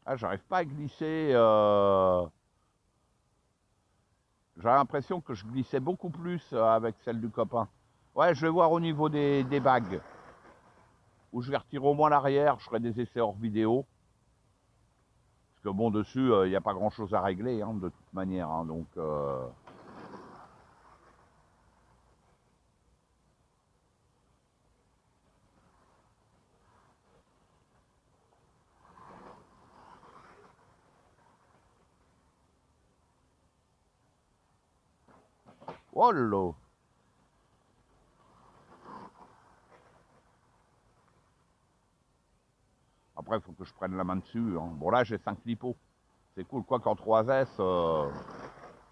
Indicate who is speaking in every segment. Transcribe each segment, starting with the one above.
Speaker 1: Ah, j'arrive pas à glisser. J'ai l'impression que je glissais beaucoup plus avec celle du copain. Ouais, je vais voir au niveau des bagues. Où je vais retirer au moins l'arrière, je ferai des essais hors vidéo. Parce que bon, dessus, il n'y a pas grand chose à régler, hein, de toute manière. Hein, donc, oh là. Après, il faut que je prenne la main dessus. Hein. Bon, là, j'ai 5 lipots. C'est cool. Quoi qu'en 3S,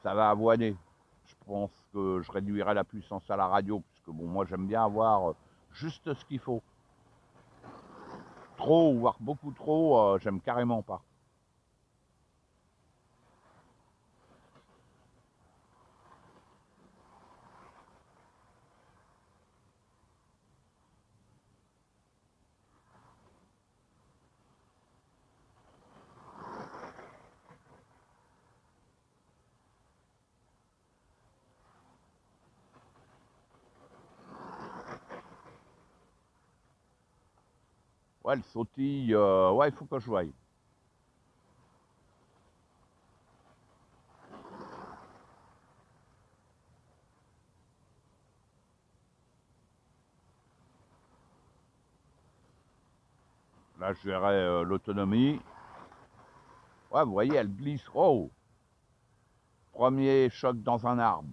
Speaker 1: ça va avoiner. Je pense que je réduirai la puissance à la radio. Puisque bon, moi, j'aime bien avoir juste ce qu'il faut. Trop, voire beaucoup trop, j'aime carrément pas. Ouais, le sautille, ouais, il faut que je voie. Là, je verrai l'autonomie. Ouais, vous voyez, elle glisse. Oh, premier choc dans un arbre.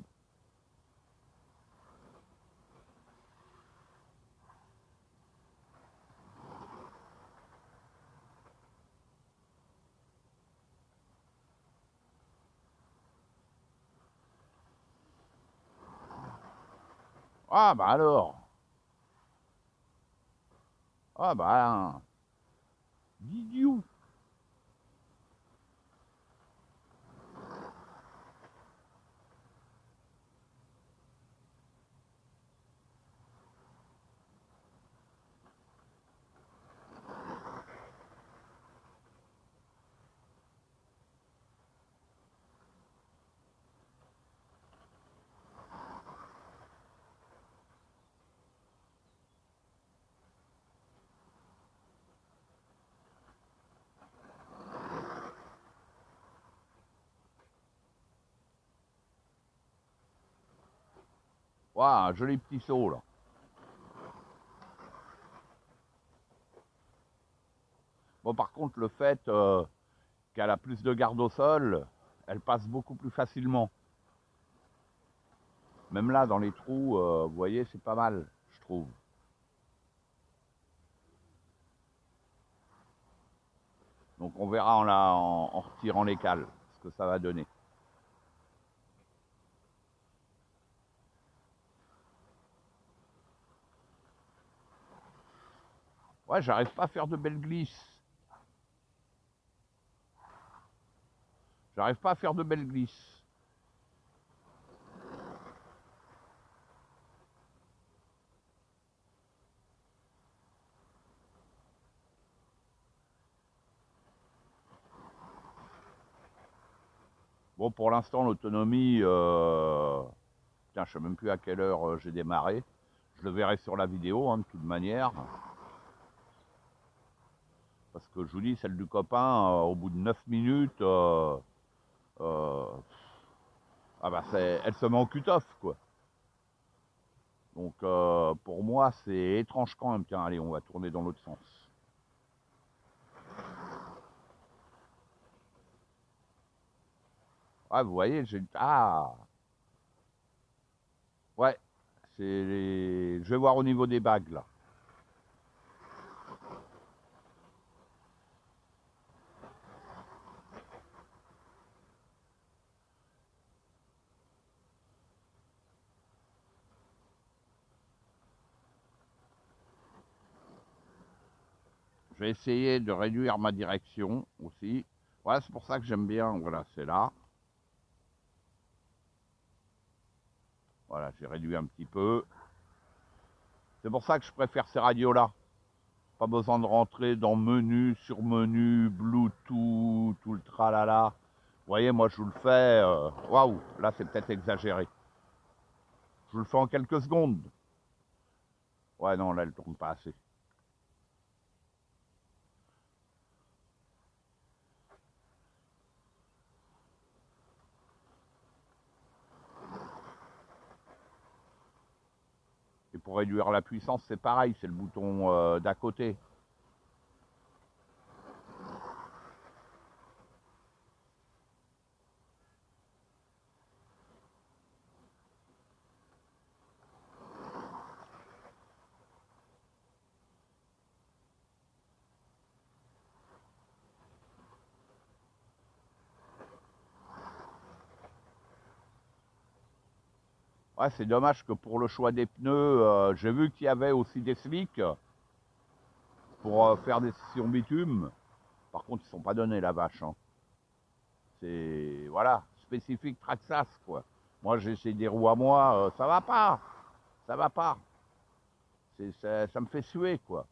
Speaker 1: Ah, bah alors. Ah, bah, idiot. Ouais, un joli petit saut, là. Bon, par contre, le fait qu'elle a plus de garde au sol, elle passe beaucoup plus facilement. Même là, dans les trous, vous voyez, c'est pas mal, je trouve. Donc, on verra en retirant les cales, ce que ça va donner. Ouais, j'arrive pas à faire de belles glisses. J'arrive pas à faire de belles glisses. Bon, pour l'instant, l'autonomie, tiens, je sais même plus à quelle heure j'ai démarré. Je le verrai sur la vidéo, hein, de toute manière. Parce que je vous dis, celle du copain, au bout de 9 minutes, euh, ah bah elle se met en cut-off, quoi. Donc, pour moi, c'est étrange quand même. Tiens, allez, on va tourner dans l'autre sens. Ah, vous voyez, j'ai... Ah, ouais. Je vais voir au niveau des bagues, là. Je vais essayer de réduire ma direction aussi. Ouais, c'est pour ça que j'aime bien. Voilà, c'est là. Voilà, j'ai réduit un petit peu. C'est pour ça que je préfère ces radios-là. Pas besoin de rentrer dans menu, sur menu, Bluetooth, tout le tralala. Vous voyez, moi je vous le fais. Waouh, là c'est peut-être exagéré. Je vous le fais en quelques secondes. Ouais, non, là elle tourne pas assez. Et pour réduire la puissance, c'est pareil, c'est le bouton d'à côté. Ouais, c'est dommage que pour le choix des pneus, j'ai vu qu'il y avait aussi des slicks pour faire des sessions bitume. Par contre, ils sont pas donnés la vache. Hein. C'est voilà, spécifique Traxxas quoi. Moi, j'ai essayé des roues à moi, ça va pas, ça va pas. Ça me fait suer quoi.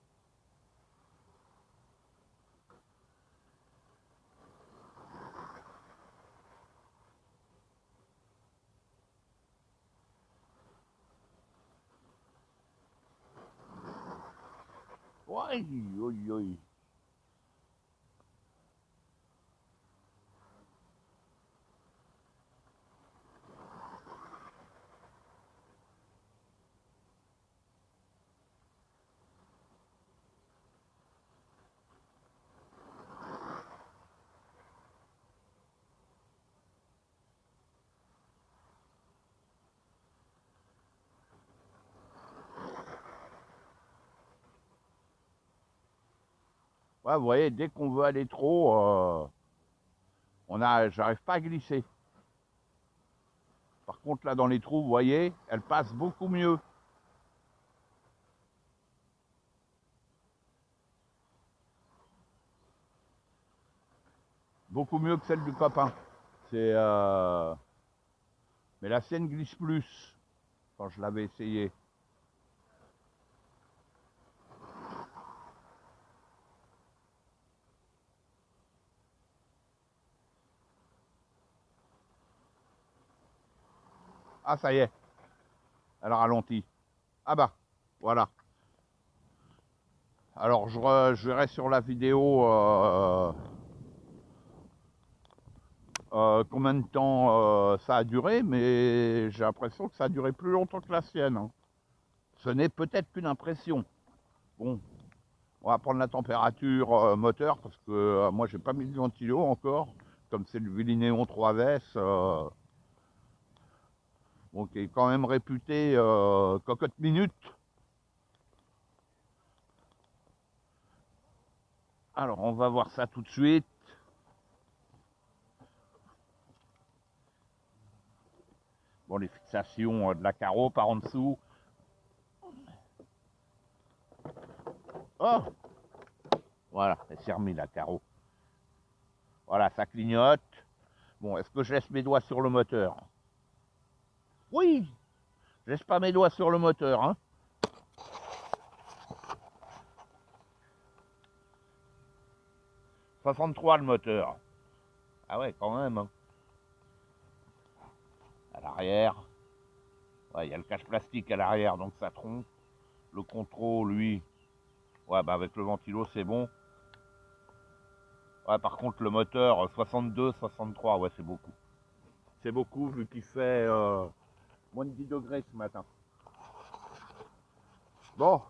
Speaker 1: Ouais, oui, oui. Ouais, vous voyez, dès qu'on veut aller trop, j'arrive pas à glisser. Par contre, là, dans les trous, vous voyez, elle passe beaucoup mieux. Beaucoup mieux que celle du copain. C'est, mais la sienne glisse plus quand je l'avais essayé. Ah, ça y est, elle ralentit. Ah bah, voilà. Alors, je verrai sur la vidéo combien de temps ça a duré, mais j'ai l'impression que ça a duré plus longtemps que la sienne. Hein. Ce n'est peut-être qu'une impression. Bon, on va prendre la température moteur, parce que moi, j'ai pas mis de ventilo encore, comme c'est le Vilinéon 3S, bon, qui est quand même réputé cocotte minute. Alors, on va voir ça tout de suite. Bon, les fixations de la carreau par en dessous. Oh, voilà, elle s'est remise la carreau. Voilà, ça clignote. Bon, est-ce que je laisse mes doigts sur le moteur? Oui, je laisse pas mes doigts sur le moteur. Hein. 63 le moteur. Ah ouais, quand même. Hein. À l'arrière. Ouais, il y a le cache plastique à l'arrière, donc ça trompe. Le contrôle, lui. Ouais, bah avec le ventilo, c'est bon. Ouais, par contre, le moteur, 62, 63, ouais, c'est beaucoup. C'est beaucoup vu qu'il fait moins de 10 degrés ce matin. Bon,